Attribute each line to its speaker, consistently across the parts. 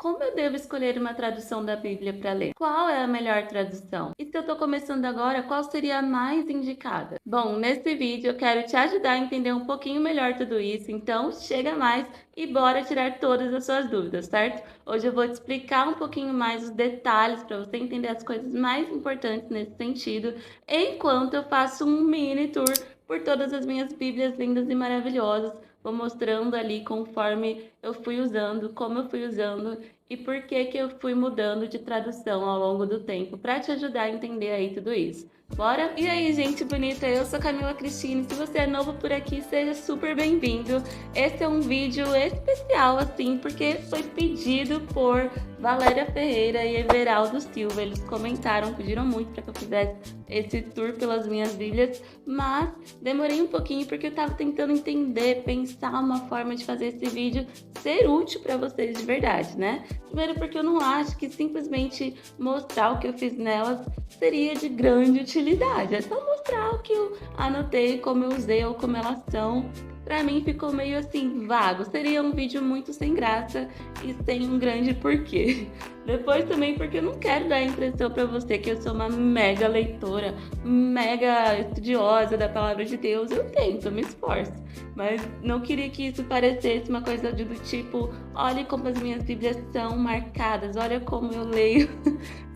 Speaker 1: Como eu devo escolher uma tradução da Bíblia para ler? Qual é a melhor tradução? E se eu estou começando agora, qual seria a mais indicada? Bom, nesse vídeo eu quero te ajudar a entender um pouquinho melhor tudo isso, então chega mais e bora tirar todas as suas dúvidas, certo? Hoje eu vou te explicar um pouquinho mais os detalhes para você entender as coisas mais importantes nesse sentido, enquanto eu faço um mini tour por todas as minhas Bíblias lindas e maravilhosas. Vou mostrando ali conforme eu fui usando, como eu fui usando e por que que eu fui mudando de tradução ao longo do tempo, para te ajudar a entender aí tudo isso. Bora? E aí, gente bonita, eu sou Camila Cristine. Se você é novo por aqui, seja super bem-vindo. Esse é um vídeo especial, assim, porque foi pedido por Valéria Ferreira e Everaldo Silva. Eles comentaram, pediram muito para que eu fizesse esse tour pelas minhas Bíblias, mas demorei um pouquinho porque eu estava tentando entender, pensar uma forma de fazer esse vídeo ser útil para vocês de verdade, né? Primeiro porque eu não acho que simplesmente mostrar o que eu fiz nelas seria de grande utilidade. É só mostrar o que eu anotei, como eu usei ou como elas são. Pra mim ficou meio assim, vago. Seria um vídeo muito sem graça e sem um grande porquê. Depois também porque eu não quero dar a impressão pra você que eu sou uma mega leitora, mega estudiosa da palavra de Deus. Eu tento, eu me esforço. Mas não queria que isso parecesse uma coisa do tipo, olha como as minhas Bíblias são marcadas, olha como eu leio.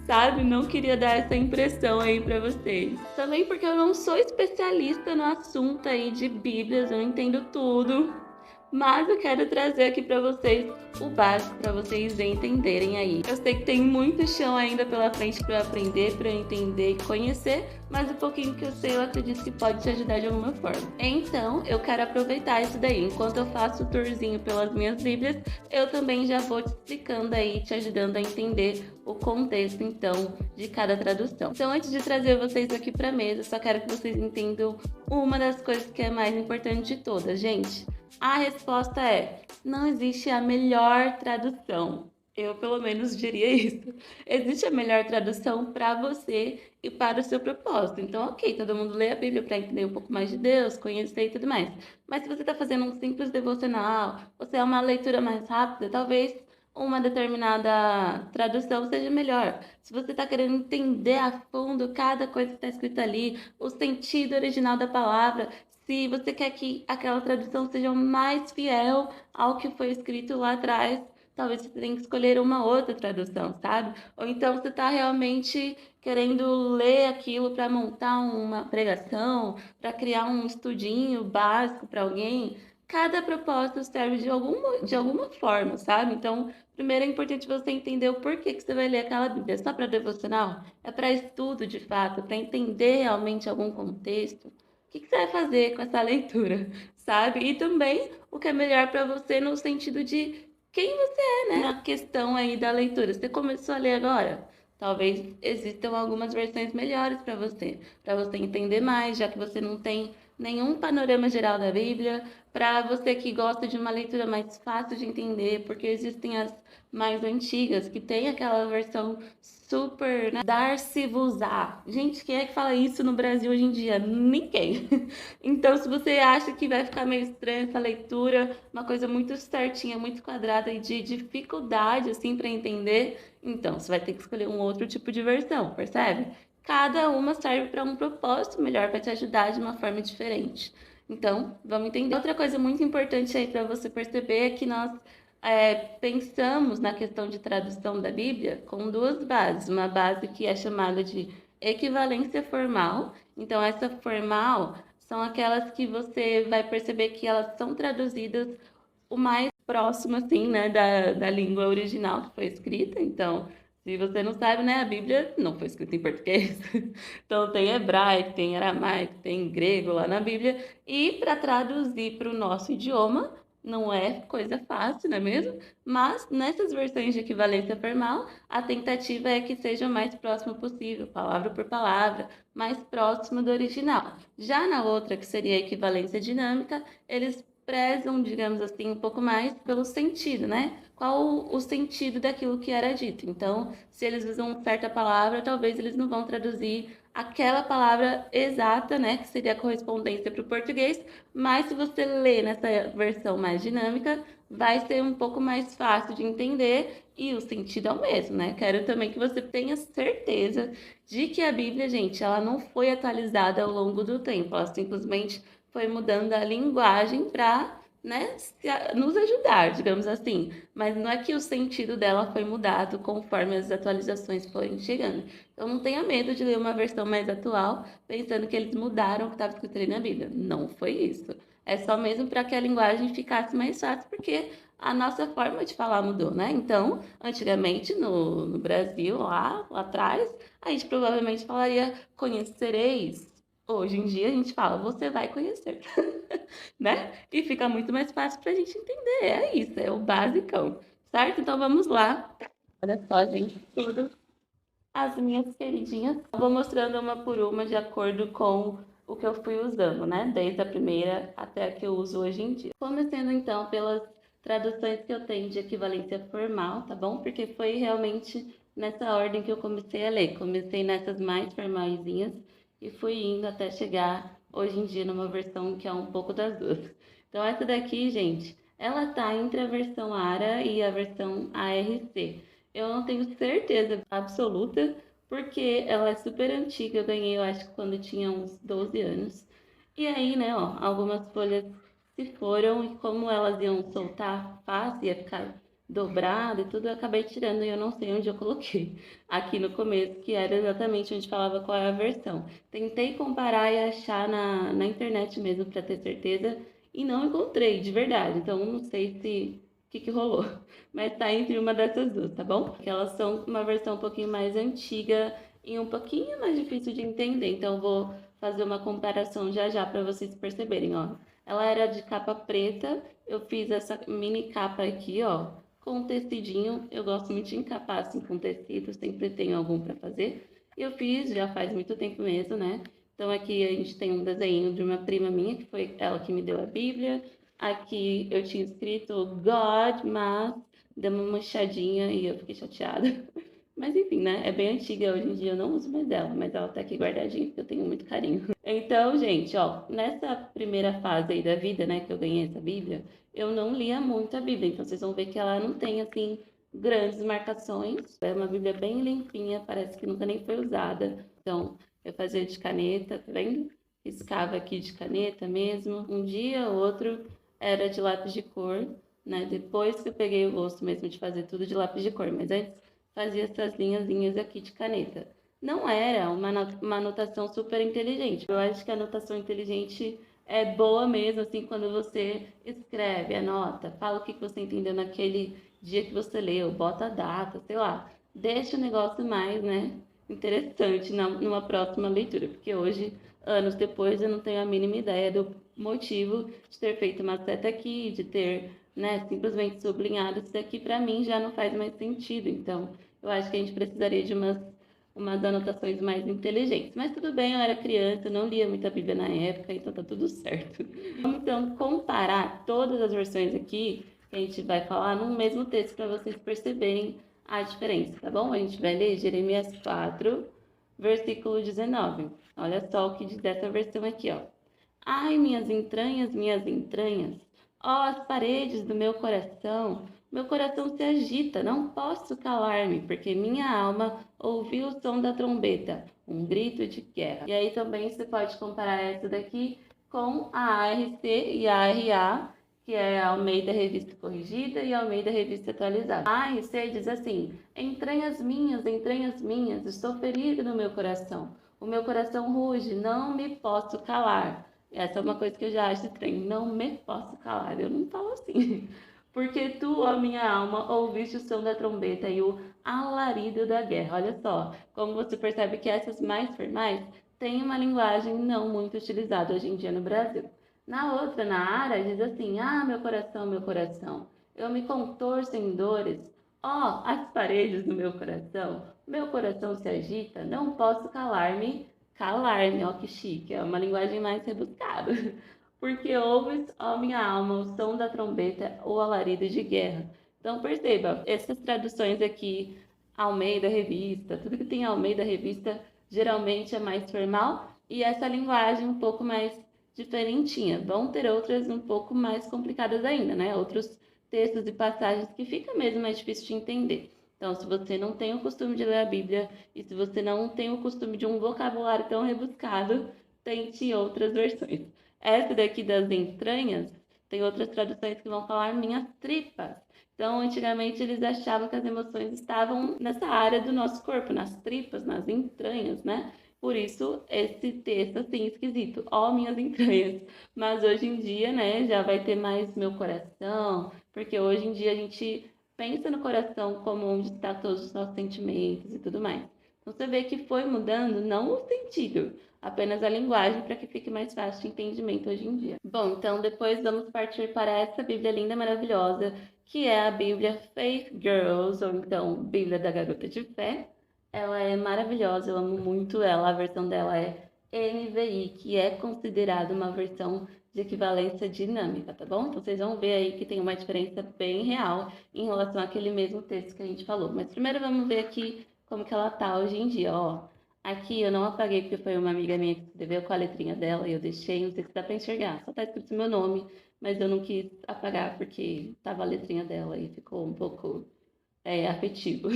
Speaker 1: Sabe? Não queria dar essa impressão aí pra vocês. Também porque eu não sou especialista no assunto aí de Bíblias, eu não entendo tudo. Mas eu quero trazer aqui pra vocês o básico para vocês entenderem aí. Eu sei que tem muito chão ainda pela frente para eu aprender, para eu entender e conhecer, mas o pouquinho que eu sei eu acredito que pode te ajudar de alguma forma. Então, eu quero aproveitar isso daí. Enquanto eu faço o tourzinho pelas minhas Bíblias, eu também já vou te explicando aí, te ajudando a entender o contexto, então, de cada tradução. Então, antes de trazer vocês aqui para a mesa, só quero que vocês entendam uma das coisas que é mais importante de todas, gente. A resposta é: não existe a melhor tradução. Eu, pelo menos, diria isso. Existe a melhor tradução para você e para o seu propósito. Então, ok, todo mundo lê a Bíblia para entender um pouco mais de Deus, conhecer e tudo mais. Mas se você está fazendo um simples devocional, você é uma leitura mais rápida, talvez uma determinada tradução seja melhor. Se você está querendo entender a fundo cada coisa que está escrita ali, o sentido original da palavra, se você quer que aquela tradução seja mais fiel ao que foi escrito lá atrás, talvez você tenha que escolher uma outra tradução, sabe? Ou então você está realmente querendo ler aquilo para montar uma pregação, para criar um estudinho básico para alguém. Cada propósito serve de alguma forma, sabe? Então, primeiro é importante você entender o porquê que você vai ler aquela Bíblia. É só para devocional? É para estudo de fato, para entender realmente algum contexto? O que você vai fazer com essa leitura, sabe? E também o que é melhor para você no sentido de quem você é, né? Na questão aí da leitura. Você começou a ler agora? Talvez existam algumas versões melhores para você entender mais, já que você não tem nenhum panorama geral da Bíblia. Para você que gosta de uma leitura mais fácil de entender, porque existem as mais antigas que tem aquela versão super, né? Dar-se-vos-á. Gente, quem é que fala isso no Brasil hoje em dia? Ninguém. Então, se você acha que vai ficar meio estranha essa leitura, uma coisa muito certinha, muito quadrada e de dificuldade, assim, para entender, então você vai ter que escolher um outro tipo de versão, percebe? Cada uma serve para um propósito melhor, para te ajudar de uma forma diferente. Então, vamos entender. Outra coisa muito importante aí para você perceber é que nós pensamos na questão de tradução da Bíblia com duas bases. Uma base que é chamada de equivalência formal. Então, essa formal são aquelas que você vai perceber que elas são traduzidas o mais próximo, assim, né, da língua original que foi escrita. Então, se você não sabe, né, a Bíblia não foi escrita em português. Então, tem hebraico, tem aramaico, tem grego lá na Bíblia. E para traduzir para o nosso idioma, não é coisa fácil, não é mesmo? Mas nessas versões de equivalência formal, a tentativa é que seja o mais próximo possível, palavra por palavra, mais próximo do original. Já na outra, que seria a equivalência dinâmica, eles prezam, digamos assim, um pouco mais pelo sentido, né? Qual o sentido daquilo que era dito. Então, se eles usam certa palavra, talvez eles não vão traduzir aquela palavra exata, né, que seria a correspondência para o português, mas se você ler nessa versão mais dinâmica, vai ser um pouco mais fácil de entender E o sentido é o mesmo, né? Quero também que você tenha certeza de que a Bíblia, gente, ela não foi atualizada ao longo do tempo, ela simplesmente foi mudando a linguagem para, né, nos ajudar, digamos assim. Mas não é que o sentido dela foi mudado conforme as atualizações forem chegando. Então não tenha medo de ler uma versão mais atual, pensando que eles mudaram o que estava escrito ali na Bíblia. Não foi isso. É só mesmo para que a linguagem ficasse mais fácil, porque a nossa forma de falar mudou, né? Então, antigamente no Brasil, lá atrás, a gente provavelmente falaria conhecereis. Hoje em dia a gente fala, você vai conhecer, né? E fica muito mais fácil para a gente entender. É isso, é o basicão, certo? Então vamos lá. Olha só, gente, tudo as minhas queridinhas. Eu vou mostrando uma por uma de acordo com o que eu fui usando, né? Desde a primeira até a que eu uso hoje em dia. Começando então pelas traduções que eu tenho de equivalência formal, tá bom? Porque foi realmente nessa ordem que eu comecei a ler. Comecei nessas mais formaisinhas e fui indo até chegar hoje em dia numa versão que é um pouco das duas. Então essa daqui, gente, ela tá entre a versão ARA e a versão ARC. Eu não tenho certeza absoluta, porque ela é super antiga. Eu ganhei, eu acho, quando eu tinha uns 12 anos. E aí, né, ó, algumas folhas se foram e como elas iam soltar fácil, ia ficar dobrado e tudo, eu acabei tirando e eu não sei onde eu coloquei. Aqui no começo, que era exatamente onde falava qual é a versão. Tentei comparar e achar na internet mesmo para ter certeza e não encontrei, de verdade. Então, não sei se que rolou. Mas tá entre uma dessas duas, tá bom? Porque elas são uma versão um pouquinho mais antiga e um pouquinho mais difícil de entender. Então, eu vou fazer uma comparação já já para vocês perceberem, ó. Ela era de capa preta, eu fiz essa mini capa aqui, ó, com tecidinho. Eu gosto muito de encapar assim com tecido, sempre tenho algum para fazer. Eu fiz já faz muito tempo mesmo, né? Então aqui a gente tem um desenho de uma prima minha, que foi ela que me deu a Bíblia. Aqui eu tinha escrito God, mas deu uma manchadinha e eu fiquei chateada. Mas enfim, né? É bem antiga, hoje em dia eu não uso mais ela, mas ela tá aqui guardadinha porque eu tenho muito carinho. Então, gente, ó, nessa primeira fase aí da vida, né, que eu ganhei essa Bíblia, eu não lia muito a Bíblia, então vocês vão ver que ela não tem, assim, grandes marcações. É uma Bíblia bem limpinha, parece que nunca nem foi usada. Então, eu fazia de caneta, tá vendo? Riscava aqui de caneta mesmo. Um dia ou outro era de lápis de cor, né? Depois que eu peguei o gosto mesmo de fazer tudo de lápis de cor, mas antes fazia essas linhazinhas aqui de caneta. Não era uma anotação super inteligente. Eu acho que a anotação inteligente é boa mesmo, assim, quando você escreve, anota, fala o que você entendeu naquele dia que você leu, bota a data, sei lá. Deixa o negócio mais, né, interessante numa próxima leitura, porque hoje, anos depois, eu não tenho a mínima ideia do motivo de ter feito uma seta aqui, de ter, né, simplesmente sublinhado isso daqui, para mim já não faz mais sentido. Então, eu acho que a gente precisaria de umas anotações mais inteligentes. Mas tudo bem, eu era criança, eu não lia muita Bíblia na época, então tá tudo certo. Vamos então comparar todas as versões aqui que a gente vai falar no mesmo texto para vocês perceberem a diferença, tá bom? A gente vai ler Jeremias 4, versículo 19. Olha só o que diz dessa versão aqui, ó. Ai, minhas entranhas, ó, as paredes do meu coração se agita, não posso calar-me, porque minha alma ouviu o som da trombeta, um grito de guerra. E aí também você pode comparar essa daqui com a ARC e a ARA, que é a Almeida Revista Corrigida e a Almeida Revista Atualizada. A ARC diz assim: entranhas minhas, estou ferido no meu coração. O meu coração ruge, não me posso calar. Essa é uma coisa que eu já acho estranho. Não me posso calar. Eu não falo assim. Porque tu, ó minha alma, ouviste o som da trombeta e o alarido da guerra. Olha só, como você percebe que essas mais formais têm uma linguagem não muito utilizada hoje em dia no Brasil. Na outra, na área, diz assim: ah, meu coração, eu me contorço em dores. Ó, as paredes do meu coração se agita, não posso calar-me. Calar-me, ó que chique, é uma linguagem mais rebuscada. Porque ouves, ó minha alma, o som da trombeta, o alarido de guerra. Então perceba, essas traduções aqui, Almeida Revista, tudo que tem Almeida Revista geralmente é mais formal e essa linguagem um pouco mais diferentinha. Vão ter outras um pouco mais complicadas ainda, né? Outros textos e passagens que fica mesmo mais difícil de entender. Então, se você não tem o costume de ler a Bíblia e se você não tem o costume de um vocabulário tão rebuscado, tente outras versões. Essa daqui das entranhas, tem outras traduções que vão falar minhas tripas. Então, antigamente eles achavam que as emoções estavam nessa área do nosso corpo, nas tripas, nas entranhas, né? Por isso, esse texto assim esquisito, ó minhas entranhas. Mas hoje em dia, né, já vai ter mais meu coração, porque hoje em dia a gente pensa no coração como onde está todos os nossos sentimentos e tudo mais. Então você vê que foi mudando não o sentido, apenas a linguagem para que fique mais fácil de entendimento hoje em dia. Bom, então depois vamos partir para essa Bíblia linda e maravilhosa, que é a Bíblia Faith Girls, ou então Bíblia da Garota de Fé. Ela é maravilhosa, eu amo muito ela. A versão dela é NVI, que é considerada uma versão de equivalência dinâmica, tá bom? Então vocês vão ver aí que tem uma diferença bem real em relação àquele mesmo texto que a gente falou. Mas primeiro vamos ver aqui como que ela tá hoje em dia, ó. Aqui eu não apaguei porque foi uma amiga minha que escreveu com a letrinha dela e eu deixei, não sei se dá pra enxergar, só tá escrito meu nome, mas eu não quis apagar porque tava a letrinha dela e ficou um pouco afetivo.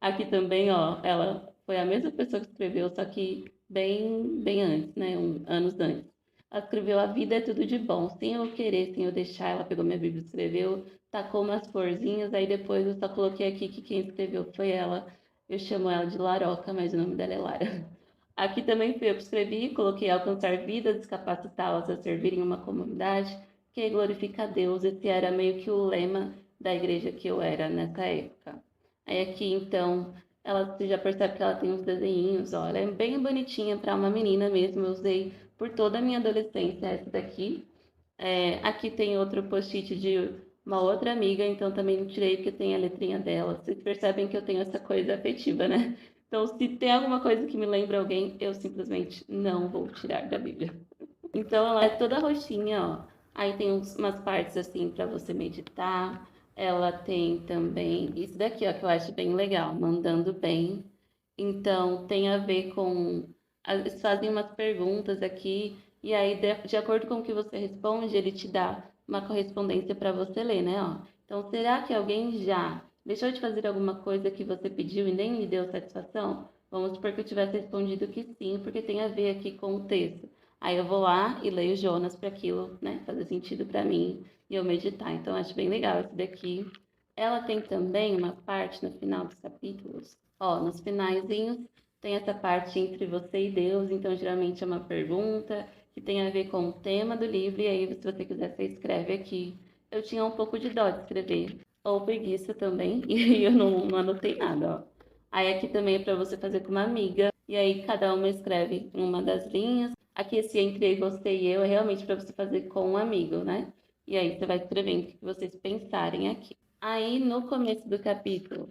Speaker 1: Aqui também, ó, ela foi a mesma pessoa que escreveu, só que bem antes, né? Anos antes. Ela escreveu A Vida é Tudo de Bom, sem eu querer, sem eu deixar. Ela pegou minha Bíblia e escreveu, tacou umas florzinhas, aí depois eu só coloquei aqui que quem escreveu foi ela. Eu chamo ela de Laroca, mas o nome dela é Lara. Aqui também fui eu que escrevi, coloquei alcançar vidas, descapacitá-las a servir em uma comunidade que glorifica a Deus. Esse era meio que o lema da igreja que eu era nessa época. Aí aqui, então, você já percebe que ela tem uns desenhinhos, ó, ela é bem bonitinha para uma menina mesmo, eu usei por toda a minha adolescência essa daqui. Aqui tem outro post-it de uma outra amiga, então também não tirei porque tem a letrinha dela. Vocês percebem que eu tenho essa coisa afetiva, né? Então, se tem alguma coisa que me lembra alguém, eu simplesmente não vou tirar da Bíblia. Então ela é toda roxinha, ó. Aí tem umas partes assim para você meditar. Ela tem também isso daqui, ó, que eu acho bem legal, mandando bem. Então tem a ver com eles fazem umas perguntas aqui e aí de acordo com o que você responde, ele te dá uma correspondência para você ler, né, ó. Então, será que alguém já deixou de fazer alguma coisa que você pediu e nem lhe deu satisfação? Vamos supor que eu tivesse respondido que sim, porque tem a ver aqui com o texto. Aí eu vou lá e leio Jonas para aquilo, né, fazer sentido para mim e eu meditar. Então acho bem legal esse daqui. Ela tem também uma parte no final dos capítulos. Ó, nos finaizinhos tem essa parte entre você e Deus, então geralmente é uma pergunta que tem a ver com o tema do livro e aí se você quiser você escreve aqui. Eu tinha um pouco de dó de escrever, ou preguiça também, e eu não anotei nada, ó. Aí aqui também é para você fazer com uma amiga, e aí cada uma escreve uma das linhas. Aqui esse entre você e eu é realmente para você fazer com um amigo, né? E aí você vai escrevendo o que vocês pensarem aqui. Aí no começo do capítulo,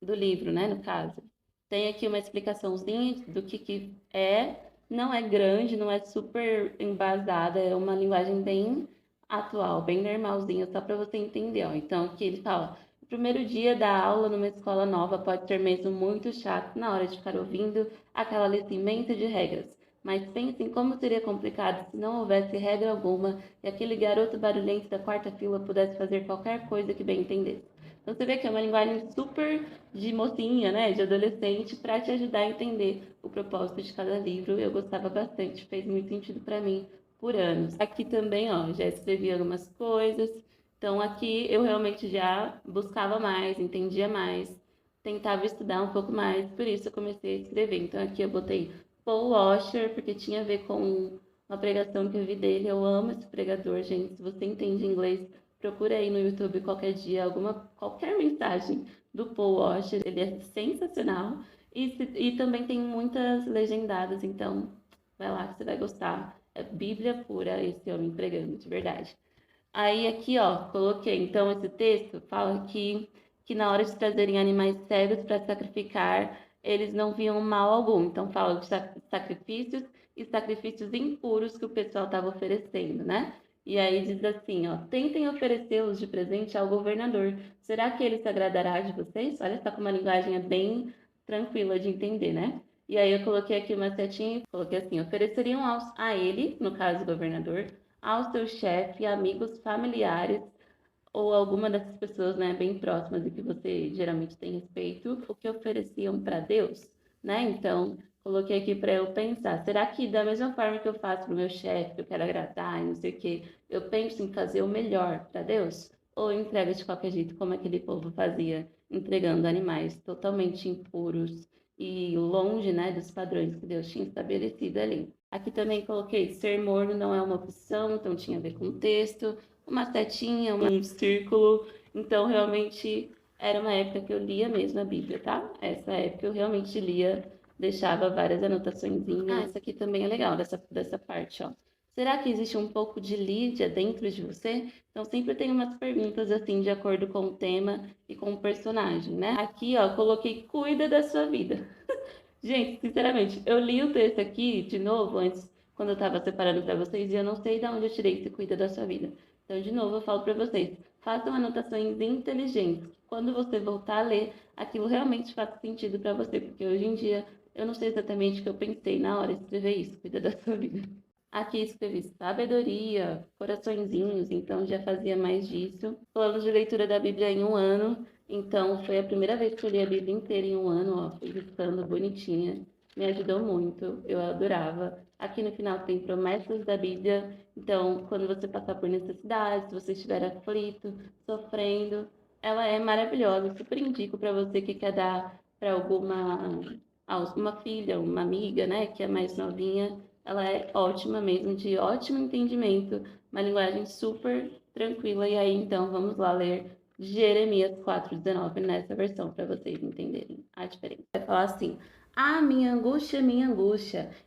Speaker 1: do livro, né, no caso, tem aqui uma explicaçãozinha do que é. Não é grande, não é super embasada, é uma linguagem bem atual, bem normalzinha, só para você entender, ó. Então aqui ele fala: o primeiro dia da aula numa escola nova pode ser mesmo muito chato na hora de ficar ouvindo aquela lista imensa de regras. Mas pense em como seria complicado se não houvesse regra alguma e aquele garoto barulhento da quarta fila pudesse fazer qualquer coisa que bem entendesse. Então você vê que é uma linguagem super de mocinha, né, de adolescente, para te ajudar a entender o propósito de cada livro. Eu gostava bastante, fez muito sentido para mim por anos. Aqui também, ó, já escrevi algumas coisas. Então aqui eu realmente já buscava mais, entendia mais, tentava estudar um pouco mais, por isso eu comecei a escrever. Então aqui eu botei Paul Washer, porque tinha a ver com uma pregação que eu vi dele. Eu amo esse pregador, gente. Se você entende inglês, procura aí no YouTube qualquer dia qualquer mensagem do Paul Washer. Ele é sensacional. E também tem muitas legendadas, então vai lá que você vai gostar. É Bíblia pura esse homem pregando, de verdade. Aí aqui, ó, coloquei. Então esse texto fala que na hora de trazerem animais cegos para sacrificar, eles não viam mal algum. Então fala de sacrifícios e sacrifícios impuros que o pessoal estava oferecendo, né? E aí diz assim, ó, tentem oferecê-los de presente ao governador. Será que ele se agradará de vocês? Olha só como uma linguagem é bem tranquila de entender, né? E aí eu coloquei aqui uma setinha e coloquei assim, ofereceriam a ele, no caso o governador, ao seu chefe, amigos, familiares, ou alguma dessas pessoas, né, bem próximas e que você geralmente tem respeito, o que ofereciam para Deus, né? Então, coloquei aqui para eu pensar, será que da mesma forma que eu faço para o meu chefe, que eu quero agradar e não sei o quê, eu penso em fazer o melhor para Deus? Ou eu entrego de qualquer jeito, como aquele povo fazia, entregando animais totalmente impuros e longe, né, dos padrões que Deus tinha estabelecido ali. Aqui também coloquei ser morno não é uma opção, então tinha a ver com o texto, uma setinha, um círculo. Então, realmente, era uma época que eu lia mesmo a Bíblia, tá? Essa época eu realmente lia, deixava várias anotaçõezinhas. Ah, essa aqui também é legal, dessa parte, ó. Será que existe um pouco de Lídia dentro de você? Então, sempre tem umas perguntas assim, de acordo com o tema e com o personagem, né? Aqui, ó, coloquei cuida da sua vida. Gente, sinceramente, eu li o texto aqui de novo antes, quando eu estava separando para vocês, e eu não sei de onde eu tirei esse cuida da sua vida. Então, de novo, eu falo para vocês, façam anotações inteligentes. Quando você voltar a ler, aquilo realmente faz sentido para você, porque hoje em dia eu não sei exatamente o que eu pensei na hora de escrever isso, cuida da sua vida. Aqui escrevi sabedoria, coraçõezinhos, então já fazia mais disso. Plano de leitura da Bíblia em um ano, então foi a primeira vez que eu li a Bíblia inteira em um ano, ó, fui listando bonitinha. Me ajudou muito, eu adorava. Aqui no final tem promessas da Bíblia, então quando você passar por necessidades, se você estiver aflito, sofrendo, ela é maravilhosa. Super indico para você que quer dar para uma filha, uma amiga, né, que é mais novinha, ela é ótima mesmo, de ótimo entendimento, uma linguagem super tranquila. E aí, então, vamos lá ler Jeremias 4,19 nessa versão, para vocês entenderem a diferença. Vai falar assim: ah, minha angústia,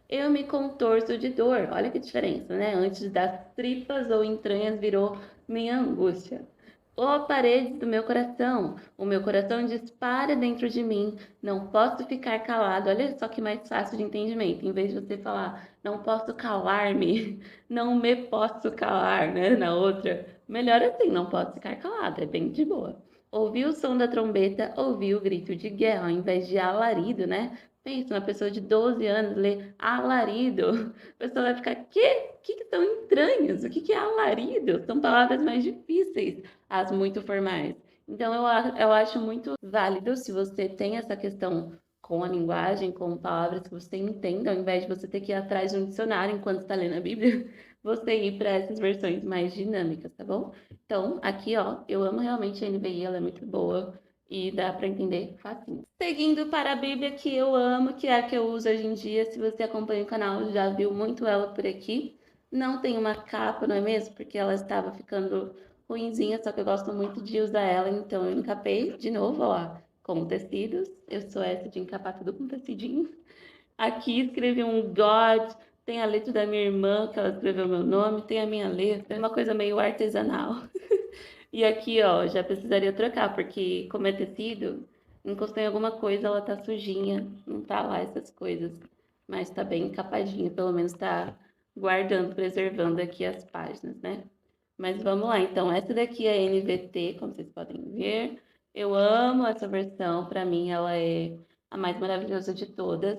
Speaker 1: eu me contorço de dor. Olha que diferença, né? Antes das tripas ou entranhas virou minha angústia. Ó paredes do meu coração, o meu coração dispara dentro de mim, não posso ficar calado. Olha só que mais fácil de entendimento. Em vez de você falar, não posso calar-me, não me posso calar, né? Na outra, melhor assim, não posso ficar calado, é bem de boa. Ouvi o som da trombeta, ouvi o grito de guerra, ao invés de alarido, né? Pensa, uma pessoa de 12 anos lê alarido. A pessoa vai ficar, que são entranhos? O que é alarido? São palavras mais difíceis, as muito formais. Então, eu acho muito válido se você tem essa questão com a linguagem, com palavras que você entenda, ao invés de você ter que ir atrás de um dicionário enquanto está lendo a Bíblia, você ir para essas versões mais dinâmicas, tá bom? Então, aqui, ó, eu amo realmente a NVI, ela é muito boa e dá para entender facinho. Seguindo para a Bíblia que eu amo, que é a que eu uso hoje em dia, se você acompanha o canal, já viu muito ela por aqui. Não tem uma capa, não é mesmo? Porque ela estava ficando ruinzinha, só que eu gosto muito de usar ela, então eu encapei de novo, ó, com tecidos. Eu sou essa de encapar tudo com tecidinho. Aqui escrevi um God, tem a letra da minha irmã, que ela escreveu meu nome, tem a minha letra, é uma coisa meio artesanal. E aqui, ó, já precisaria trocar, porque como é tecido, encostei em alguma coisa, ela tá sujinha, não tá lá essas coisas, mas tá bem encapadinha, pelo menos tá guardando, preservando aqui as páginas, né? Mas vamos lá, então, essa daqui é a NVT, como vocês podem ver. Eu amo essa versão, para mim ela é a mais maravilhosa de todas.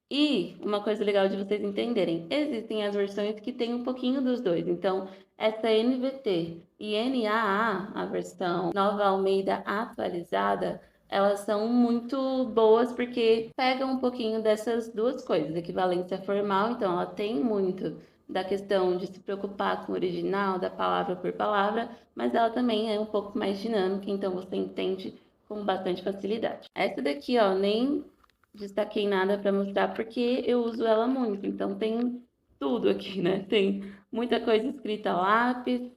Speaker 1: E uma coisa legal de vocês entenderem, existem as versões que tem um pouquinho dos dois. Então, essa NVT e NAA, a versão Nova Almeida atualizada, elas são muito boas porque pegam um pouquinho dessas duas coisas, equivalência formal, então ela tem muito da questão de se preocupar com o original, da palavra por palavra, mas ela também é um pouco mais dinâmica, então você entende com bastante facilidade. Essa daqui, ó, nem destaquei nada para mostrar porque eu uso ela muito, então tem tudo aqui, né? Tem muita coisa escrita a lápis,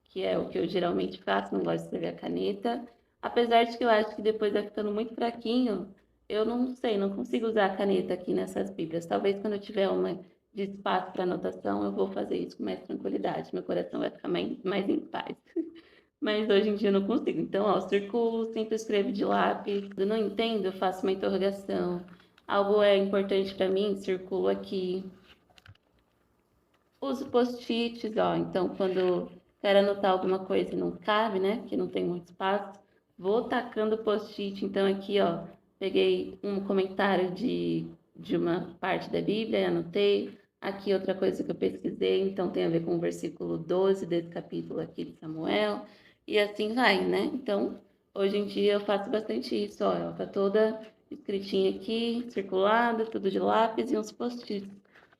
Speaker 1: que é o que eu geralmente faço, não gosto de escrever a caneta. Apesar de que eu acho que depois vai ficando muito fraquinho, eu não sei, não consigo usar a caneta aqui nessas bíblias. Talvez quando eu tiver uma de espaço para anotação, eu vou fazer isso com mais tranquilidade. Meu coração vai ficar mais em paz. Mas hoje em dia eu não consigo. Então, ó, circulo, sempre escrevo de lápis. Eu não entendo, eu faço uma interrogação. Algo é importante para mim, circulo aqui. Uso post-its, ó. Então, quando quero anotar alguma coisa e não cabe, né? Que não tem muito espaço, vou tacando post-it. Então, aqui, ó, peguei um comentário de uma parte da Bíblia e anotei. Aqui, outra coisa que eu pesquisei, então tem a ver com o versículo 12 desse capítulo aqui de Samuel. e assim vai, né? Então, hoje em dia eu faço bastante isso, ó, ela tá toda escritinha aqui, circulada, tudo de lápis e uns post-its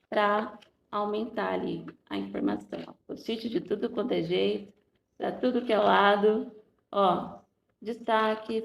Speaker 1: para aumentar ali a informação. Ó. Post-it de tudo quanto é jeito, para tudo que é lado, ó, destaque.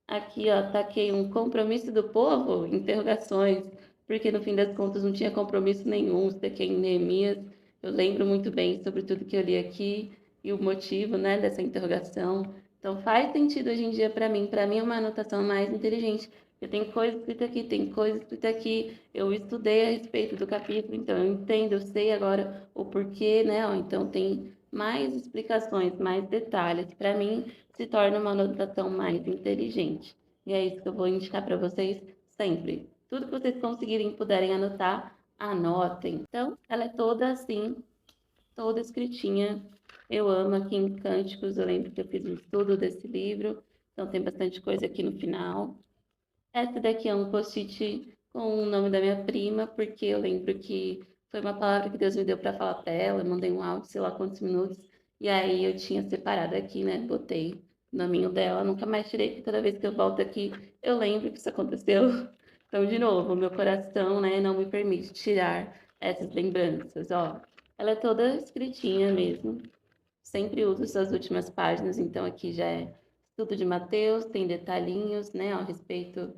Speaker 1: Aqui, ó, taquei um compromisso do povo? Interrogações, porque no fim das contas não tinha compromisso nenhum. Isso daqui é em Neemias. Eu lembro muito bem sobre tudo que eu li aqui e o motivo, né, dessa interrogação. Então faz sentido hoje em dia para mim. Para mim é uma anotação mais inteligente. Porque tem coisa escrita aqui, tem coisa escrita aqui. Eu estudei a respeito do capítulo, então eu entendo, eu sei agora o porquê, né? Ó, então tem mais explicações, mais detalhes. Para mim, se torna uma anotação mais inteligente. E é isso que eu vou indicar para vocês sempre. Tudo que vocês conseguirem e puderem anotar, anotem. Então, ela é toda assim, toda escritinha. Eu amo aqui em Cânticos, eu lembro que eu fiz um estudo desse livro, então tem bastante coisa aqui no final. Essa daqui é um post-it com o nome da minha prima, porque eu lembro que foi uma palavra que Deus me deu para falar para ela. Eu mandei um áudio, sei lá quantos minutos, e aí eu tinha separado aqui, né? Botei o nominho dela, nunca mais tirei, porque toda vez que eu volto aqui, eu lembro que isso aconteceu. Então, de novo, o meu coração, né, não me permite tirar essas lembranças, ó. Ela é toda escritinha mesmo. Sempre uso essas últimas páginas, então aqui já é estudo de Mateus, tem detalhinhos, né, a respeito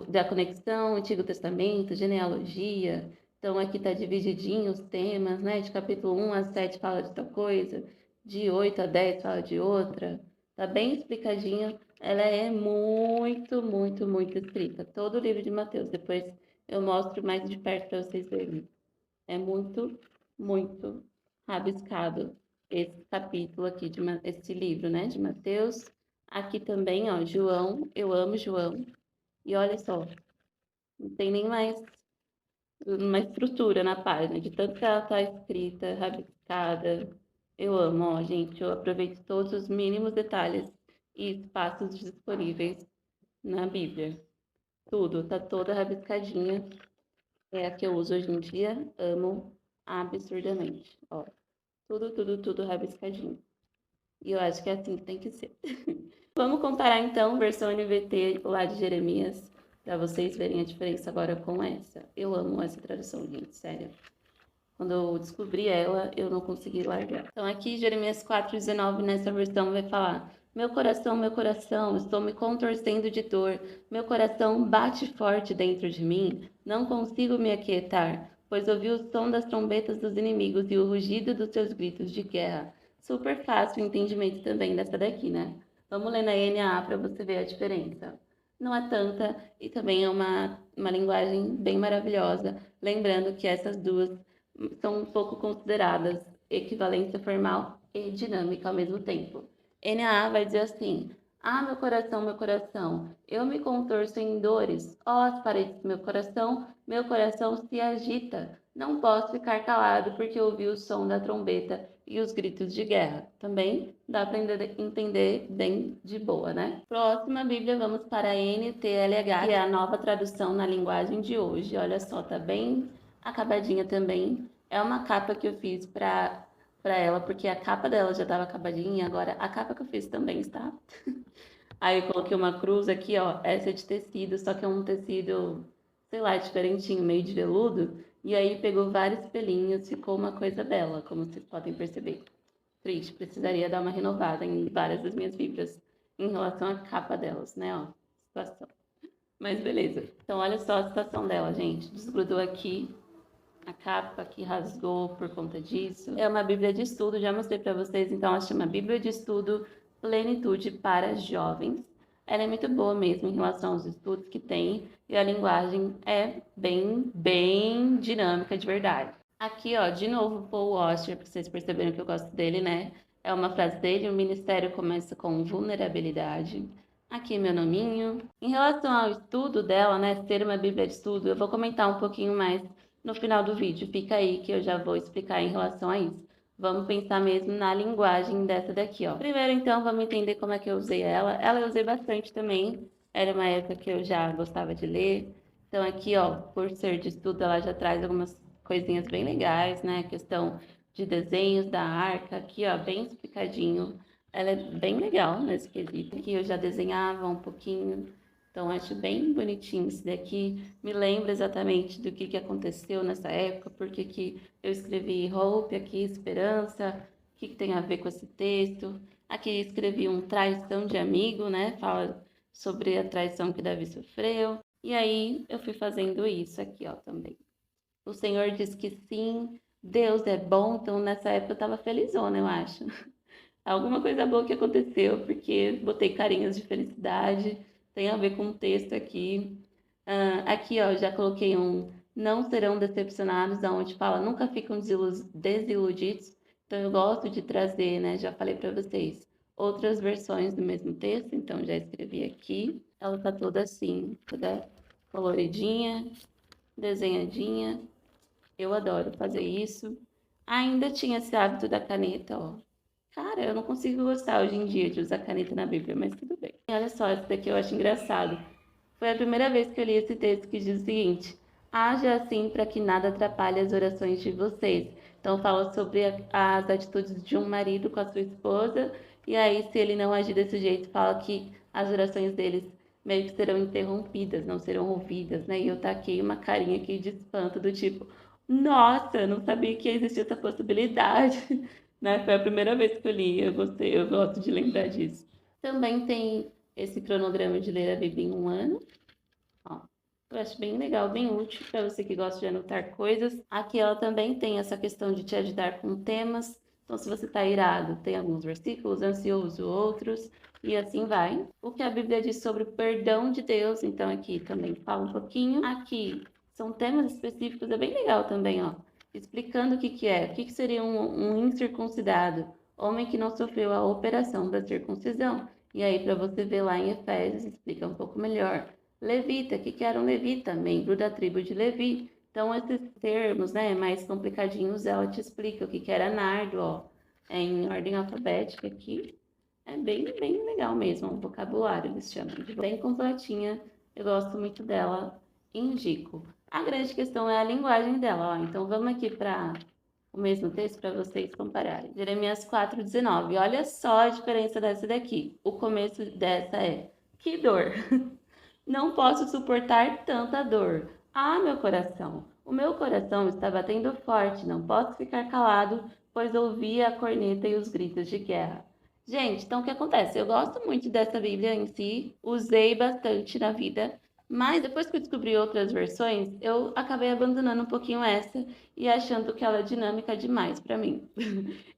Speaker 1: da conexão, Antigo Testamento, genealogia. Então aqui está divididinho os temas, né, de capítulo 1 a 7 fala de tal coisa, de 8 a 10 fala de outra. Tá bem explicadinho. Ela é muito, muito, muito escrita. Todo o livro de Mateus. Depois eu mostro mais de perto para vocês verem. É muito, muito rabiscado esse capítulo aqui, esse livro, né, de Mateus. Aqui também, ó, João, eu amo João. E olha só, não tem nem mais uma estrutura na página, de tanto que ela tá escrita, rabiscada. Eu amo, ó, gente, eu aproveito todos os mínimos detalhes e espaços disponíveis na Bíblia. Tudo, tá toda rabiscadinha. É a que eu uso hoje em dia, amo absurdamente. Ó, tudo, tudo, tudo rabiscadinho. E eu acho que é assim que tem que ser. Vamos comparar então versão NVT lá de Jeremias, para vocês verem a diferença agora com essa. Eu amo essa tradução, gente, sério. Quando eu descobri ela, eu não consegui largar. Então aqui, Jeremias 4,19, nessa versão, vai falar: meu coração, estou me contorcendo de dor. Meu coração bate forte dentro de mim. Não consigo me aquietar, pois ouvi o som das trombetas dos inimigos e o rugido dos seus gritos de guerra. Super fácil o entendimento também dessa daqui, né? Vamos ler na NAA para você ver a diferença. Não é tanta e também é uma linguagem bem maravilhosa. Lembrando que essas duas são um pouco consideradas equivalência formal e dinâmica ao mesmo tempo. NAA vai dizer assim: ah, meu coração, eu me contorço em dores, ó as paredes do meu coração se agita. Não posso ficar calado porque ouvi o som da trombeta e os gritos de guerra. Também dá para entender bem de boa, né? Próxima Bíblia, vamos para a NTLH, que é a nova tradução na linguagem de hoje. Olha só, tá bem acabadinha também. É uma capa que eu fiz para ela, porque a capa dela já estava acabadinha, agora a capa que eu fiz também está. Aí eu coloquei uma cruz aqui, ó, essa é de tecido, só que é um tecido, sei lá, diferentinho, meio de veludo, e aí pegou vários pelinhos, ficou uma coisa bela, como vocês podem perceber. Triste, precisaria dar uma renovada em várias das minhas bíblias em relação à capa delas, né, ó, situação. Mas beleza. Então olha só a situação dela, gente. Desgrudou aqui, a capa que rasgou por conta disso. É uma Bíblia de estudo, já mostrei para vocês, então ela chama Bíblia de Estudo Plenitude para Jovens. Ela é muito boa mesmo em relação aos estudos que tem e a linguagem é bem dinâmica de verdade. Aqui, ó, de novo, Paul Washer, porque vocês perceberam que eu gosto dele, né? É uma frase dele: o ministério começa com vulnerabilidade. Aqui meu nominho. Em relação ao estudo dela, né, ser uma Bíblia de estudo, eu vou comentar um pouquinho mais no final do vídeo. Fica aí que eu já vou explicar em relação a isso. Vamos pensar mesmo na linguagem dessa daqui, ó. Primeiro, então, vamos entender como é que eu usei ela. Ela eu usei bastante também. Era uma época que eu já gostava de ler. Então, aqui, ó, por ser de estudo, ela já traz algumas coisinhas bem legais, né? A questão de desenhos da arca, aqui, ó, bem explicadinho. Ela é bem legal nesse quesito. Aqui eu já desenhava um pouquinho, então acho bem bonitinho esse daqui. Me lembra exatamente do que aconteceu nessa época, porque que eu escrevi Hope aqui, Esperança, o que tem a ver com esse texto. Aqui escrevi um Traição de Amigo, né? Fala sobre a traição que Davi sofreu. E aí eu fui fazendo isso aqui, ó, também. O Senhor diz que sim, Deus é bom, então nessa época eu tava felizona, eu acho. Alguma coisa boa que aconteceu, porque botei carinhas de felicidade, tem a ver com o texto aqui. Aqui, ó, já coloquei um não serão decepcionados, aonde fala nunca ficam desiludidos. Então, eu gosto de trazer, né? Já falei para vocês, outras versões do mesmo texto, então já escrevi aqui. Ela tá toda assim, toda coloridinha, desenhadinha. Eu adoro fazer isso. Ainda tinha esse hábito da caneta, ó. Cara, eu não consigo gostar hoje em dia de usar caneta na Bíblia, mas tudo bem. E olha só, esse daqui eu acho engraçado. Foi a primeira vez que eu li esse texto que diz o seguinte: haja assim para que nada atrapalhe as orações de vocês. Então fala sobre as atitudes de um marido com a sua esposa, e aí se ele não agir desse jeito, fala que as orações deles meio que serão interrompidas, não serão ouvidas, né? E eu taquei uma carinha aqui de espanto do tipo, nossa, eu não sabia que existia essa possibilidade, né? Foi a primeira vez que eu li, eu gostei, eu gosto de lembrar disso. Também tem esse cronograma de ler a Bíblia em um ano. Ó, eu acho bem legal, bem útil para você que gosta de anotar coisas. Aqui ela também tem essa questão de te ajudar com temas. Então, se você está irado, tem alguns versículos, ansioso, outros, e assim vai. O que a Bíblia diz sobre o perdão de Deus, então aqui também fala um pouquinho. Aqui são temas específicos, é bem legal também, ó. Explicando o que é, o que seria um incircuncidado, homem que não sofreu a operação da circuncisão. E aí, para você ver lá em Efésios, explica um pouco melhor. Levita, o que era um levita? Membro da tribo de Levi. Então, esses termos, né, mais complicadinhos, ela te explica o que era nardo, ó, é em ordem alfabética aqui. É bem legal mesmo, um vocabulário, eles chamam de bem completinha. Eu gosto muito dela, indico. A grande questão é a linguagem dela, ó. Então, vamos aqui para o mesmo texto para vocês compararem. Jeremias 4:19. Olha só a diferença dessa daqui. O começo dessa é: que dor! Não posso suportar tanta dor. Ah, meu coração! O meu coração está batendo forte, não posso ficar calado, pois ouvi a corneta e os gritos de guerra. Gente, então o que acontece? Eu gosto muito dessa Bíblia em si, usei bastante na vida, mas depois que eu descobri outras versões, eu acabei abandonando um pouquinho essa e achando que ela é dinâmica demais para mim.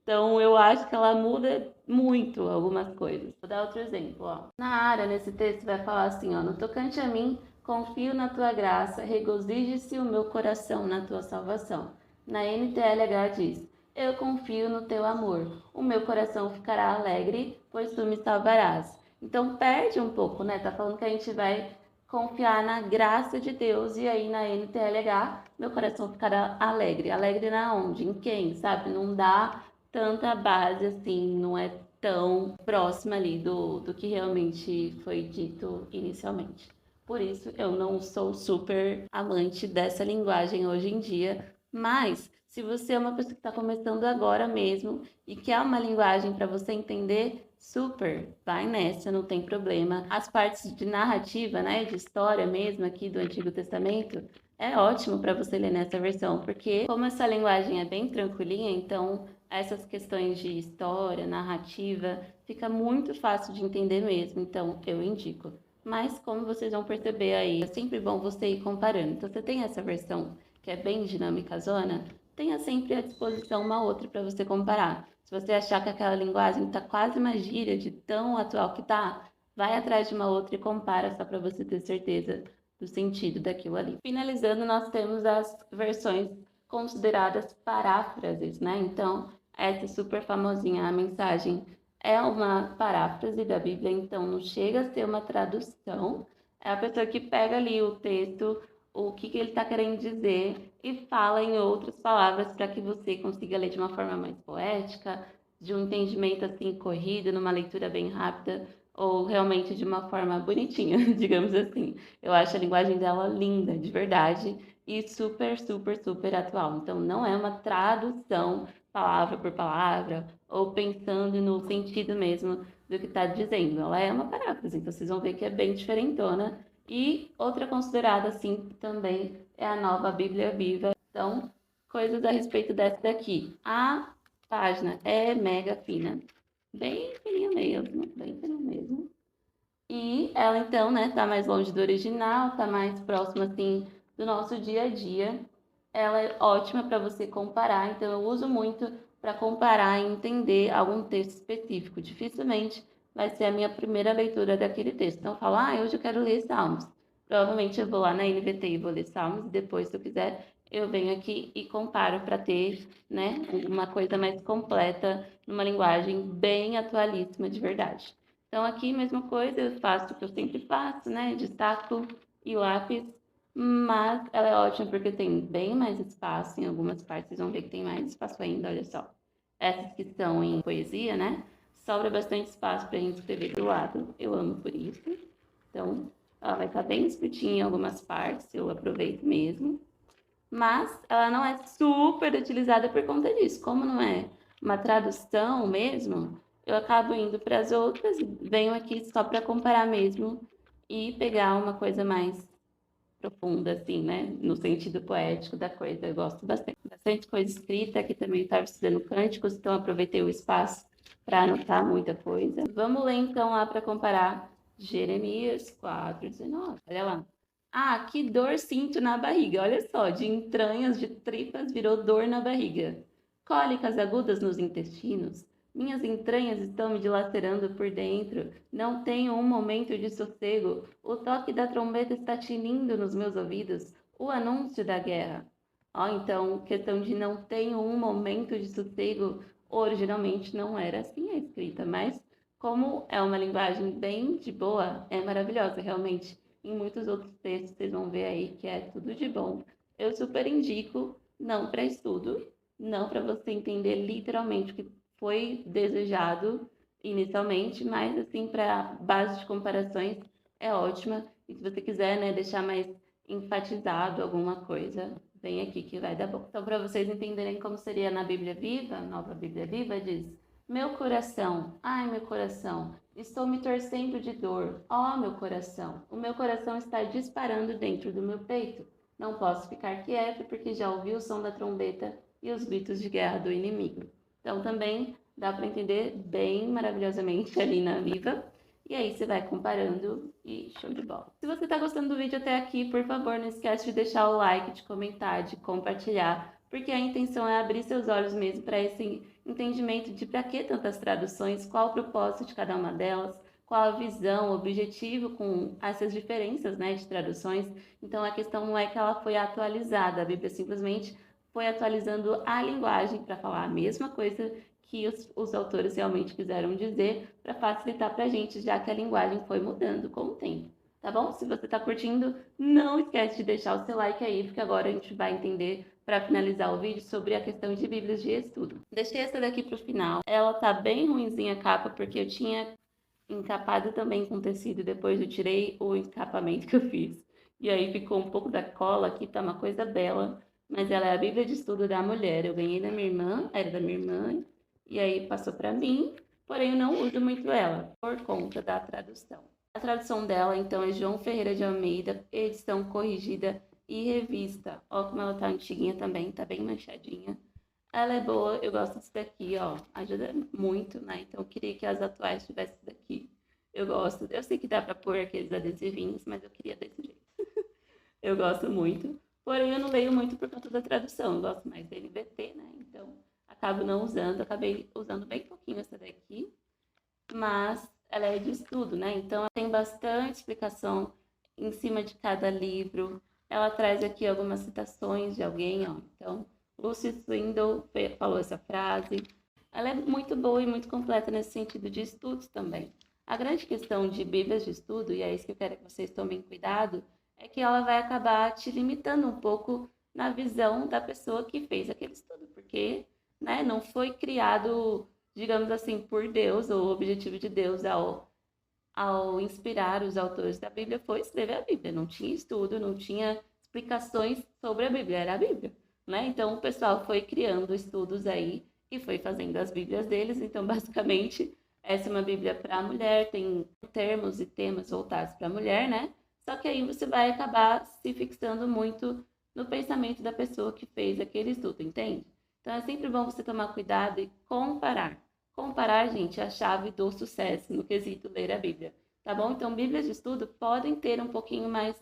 Speaker 1: Então, eu acho que ela muda muito algumas coisas. Vou dar outro exemplo, ó. Na área, nesse texto, vai falar assim, ó. No tocante a mim, confio na tua graça, regozije-se o meu coração na tua salvação. Na NTLH diz, eu confio no teu amor. O meu coração ficará alegre, pois tu me salvarás. Então, perde um pouco, né? Tá falando que a gente vai confiar na graça de Deus e aí na NTLH, meu coração ficará alegre. Alegre na onde? Em quem? Sabe? Não dá tanta base assim, não é tão próxima ali do que realmente foi dito inicialmente. Por isso, eu não sou super amante dessa linguagem hoje em dia, mas se você é uma pessoa que está começando agora mesmo e quer uma linguagem para você entender, super, vai nessa, não tem problema. As partes de narrativa, né, de história mesmo aqui do Antigo Testamento, é ótimo para você ler nessa versão, porque como essa linguagem é bem tranquilinha, então essas questões de história, narrativa, fica muito fácil de entender mesmo, então eu indico. Mas como vocês vão perceber aí, é sempre bom você ir comparando. Então você tem essa versão que é bem dinâmica zona, tenha sempre à disposição uma outra para você comparar. Se você achar que aquela linguagem está quase uma gíria de tão atual que tá, vai atrás de uma outra e compara só para você ter certeza do sentido daquilo ali. Finalizando, nós temos as versões consideradas paráfrases, né? Então, essa super famosinha, a mensagem é uma paráfrase da Bíblia, então não chega a ser uma tradução. É a pessoa que pega ali o texto, o que ele está querendo dizer e fala em outras palavras para que você consiga ler de uma forma mais poética, de um entendimento assim corrido, numa leitura bem rápida ou realmente de uma forma bonitinha, digamos assim. Eu acho a linguagem dela linda, de verdade, e super atual. Então, não é uma tradução, palavra por palavra, ou pensando no sentido mesmo do que está dizendo. Ela é uma paráfrase, então vocês vão ver que é bem diferentona. E outra considerada, assim, também é a Nova Bíblia Viva. Então, coisas a respeito dessa daqui. A página é mega fina, bem fininha mesmo, bem fininha mesmo. E ela, então, né, tá mais longe do original, tá mais próxima, assim, do nosso dia a dia. Ela é ótima para você comparar, então eu uso muito para comparar e entender algum texto específico. Dificilmente vai ser a minha primeira leitura daquele texto. Então eu falo, hoje eu quero ler Salmos. Provavelmente eu vou lá na NVT e vou ler Salmos, e depois, se eu quiser, eu venho aqui e comparo para ter, né, uma coisa mais completa, numa linguagem bem atualíssima de verdade. Então aqui, mesma coisa, eu faço o que eu sempre faço, né, destaco e lápis, mas ela é ótima porque tem bem mais espaço em algumas partes, vocês vão ver que tem mais espaço ainda, olha só. Essas que estão em poesia, né? Sobra bastante espaço para a gente escrever do lado, eu amo por isso. Então, ela vai estar bem escritinha em algumas partes, eu aproveito mesmo. Mas ela não é super utilizada por conta disso. Como não é uma tradução mesmo, eu acabo indo para as outras, venho aqui só para comparar mesmo e pegar uma coisa mais profunda, assim, né? No sentido poético da coisa. Eu gosto bastante. Bastante coisa escrita, aqui também estava estudando cânticos, então aproveitei o espaço para anotar muita coisa. Vamos ler então lá para comparar Jeremias 4:19. Olha lá. Que dor sinto na barriga. Olha só, de entranhas, de tripas virou dor na barriga. Cólicas agudas nos intestinos. Minhas entranhas estão me dilacerando por dentro. Não tenho um momento de sossego. O toque da trombeta está tinindo nos meus ouvidos. O anúncio da guerra. Então, questão de não tenho um momento de sossego, originalmente não era assim a escrita, mas como é uma linguagem bem de boa, é maravilhosa, realmente. Em muitos outros textos vocês vão ver aí que é tudo de bom. Eu super indico, não para estudo, não para você entender literalmente o que foi desejado inicialmente, mas assim para base de comparações é ótima. E se você quiser, né, deixar mais enfatizado alguma coisa, vem aqui que vai dar bom. Então, para vocês entenderem como seria na Bíblia Viva, Nova Bíblia Viva diz: meu coração, ai meu coração, estou me torcendo de dor. Ó meu coração, o meu coração está disparando dentro do meu peito. Não posso ficar quieto porque já ouvi o som da trombeta e os gritos de guerra do inimigo. Então também dá para entender bem maravilhosamente ali na Viva. E aí você vai comparando e show de bola. Se você está gostando do vídeo até aqui, por favor, não esquece de deixar o like, de comentar, de compartilhar, porque a intenção é abrir seus olhos mesmo para esse entendimento de para que tantas traduções, qual o propósito de cada uma delas, qual a visão, o objetivo com essas diferenças, né, de traduções. Então a questão não é que ela foi atualizada, a Bíblia simplesmente foi atualizando a linguagem para falar a mesma coisa que os autores realmente quiseram dizer para facilitar para a gente, já que a linguagem foi mudando com o tempo. Tá bom? Se você está curtindo, não esquece de deixar o seu like aí, porque agora a gente vai entender, para finalizar o vídeo, sobre a questão de Bíblias de estudo. Deixei essa daqui para o final. Ela tá bem ruinzinha a capa, porque eu tinha encapado também com tecido, depois eu tirei o encapamento que eu fiz. E aí ficou um pouco da cola aqui, tá uma coisa bela, mas ela é a Bíblia de Estudo da Mulher. Eu ganhei da minha irmã, era da minha irmã, e aí passou para mim, porém eu não uso muito ela, por conta da tradução. A tradução dela, então, é João Ferreira de Almeida, edição corrigida e revista. Ó como ela tá antiguinha também, tá bem manchadinha. Ela é boa, eu gosto disso daqui, ó, ajuda muito, né? Então eu queria que as atuais tivessem isso daqui. Eu gosto, eu sei que dá pra pôr aqueles adesivinhos, mas eu queria desse jeito. Eu gosto muito, porém eu não leio muito por conta da tradução, eu gosto mais da NVT, né? Então acabo não usando, acabei usando bem pouquinho essa daqui, mas ela é de estudo, né? Então tem bastante explicação em cima de cada livro. Ela traz aqui algumas citações de alguém, ó. Então, Lucy Swindoll falou essa frase. Ela é muito boa e muito completa nesse sentido de estudos também. A grande questão de Bíblias de estudo, e é isso que eu quero que vocês tomem cuidado, é que ela vai acabar te limitando um pouco na visão da pessoa que fez aquele estudo, porque, né, não foi criado, digamos assim, por Deus, ou o objetivo de Deus ao inspirar os autores da Bíblia foi escrever a Bíblia. Não tinha estudo, não tinha explicações sobre a Bíblia, era a Bíblia, né? Então o pessoal foi criando estudos aí e foi fazendo as Bíblias deles. Então, basicamente, essa é uma Bíblia para a mulher, tem termos e temas voltados para a mulher, né? Só que aí você vai acabar se fixando muito no pensamento da pessoa que fez aquele estudo, entende? Então, é sempre bom você tomar cuidado e comparar. Comparar, gente, é a chave do sucesso no quesito ler a Bíblia, tá bom? Então, Bíblias de estudo podem ter um pouquinho mais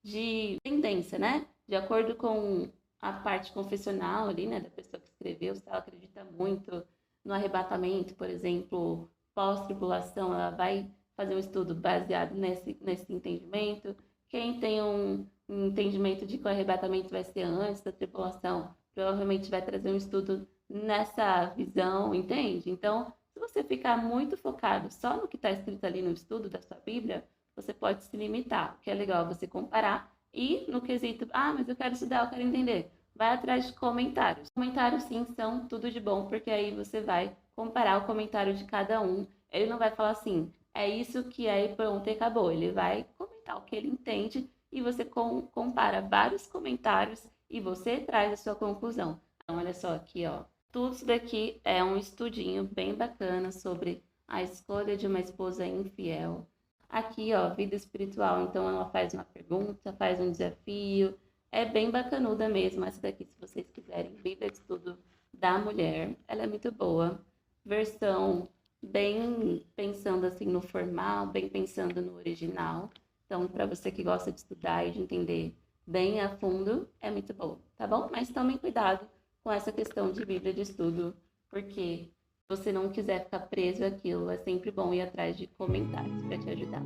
Speaker 1: de tendência, né? De acordo com a parte confessional ali, né, da pessoa que escreveu, se ela acredita muito no arrebatamento, por exemplo, pós-tribulação, ela vai fazer um estudo baseado nesse entendimento. Quem tem um entendimento de que o arrebatamento vai ser antes da tribulação, provavelmente vai trazer um estudo nessa visão, entende? Então, se você ficar muito focado só no que está escrito ali no estudo da sua Bíblia, você pode se limitar. O que é legal você comparar e no quesito, mas eu quero estudar, eu quero entender. Vai atrás de comentários. Comentários, sim, são tudo de bom, porque aí você vai comparar o comentário de cada um. Ele não vai falar assim, é isso que é e pronto, e acabou. Ele vai comentar o que ele entende e você compara vários comentários e você traz a sua conclusão. Então, olha só aqui, ó. Tudo isso daqui é um estudinho bem bacana sobre a escolha de uma esposa infiel. Aqui, ó, vida espiritual. Então, ela faz uma pergunta, faz um desafio. É bem bacanuda mesmo essa daqui, se vocês quiserem. Bíblia de Estudo da Mulher. Ela é muito boa. Versão bem pensando assim no formal, bem pensando no original. Então, para você que gosta de estudar e de entender bem a fundo, é muito boa, tá bom? Mas tomem cuidado com essa questão de Bíblia de estudo, porque se você não quiser ficar preso àquilo, é sempre bom ir atrás de comentários para te ajudar.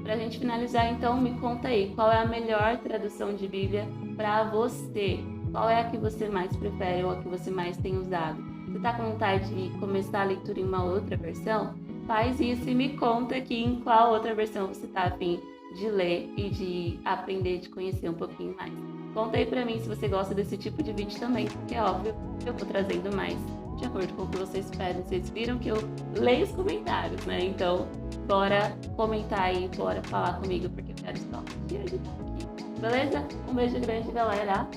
Speaker 1: Para a gente finalizar, então, me conta aí, qual é a melhor tradução de Bíblia para você? Qual é a que você mais prefere ou a que você mais tem usado? Você está com vontade de começar a leitura em uma outra versão? Faz isso e me conta aqui em qual outra versão você está a fim de ler e de aprender, de conhecer um pouquinho mais. Conta aí pra mim se você gosta desse tipo de vídeo também, porque é óbvio que eu tô trazendo mais de acordo com o que vocês pedem. Vocês viram que eu leio os comentários, né? Então, bora comentar aí, bora falar comigo, porque eu quero só te ajudar aqui. Beleza? Um beijo grande, galera!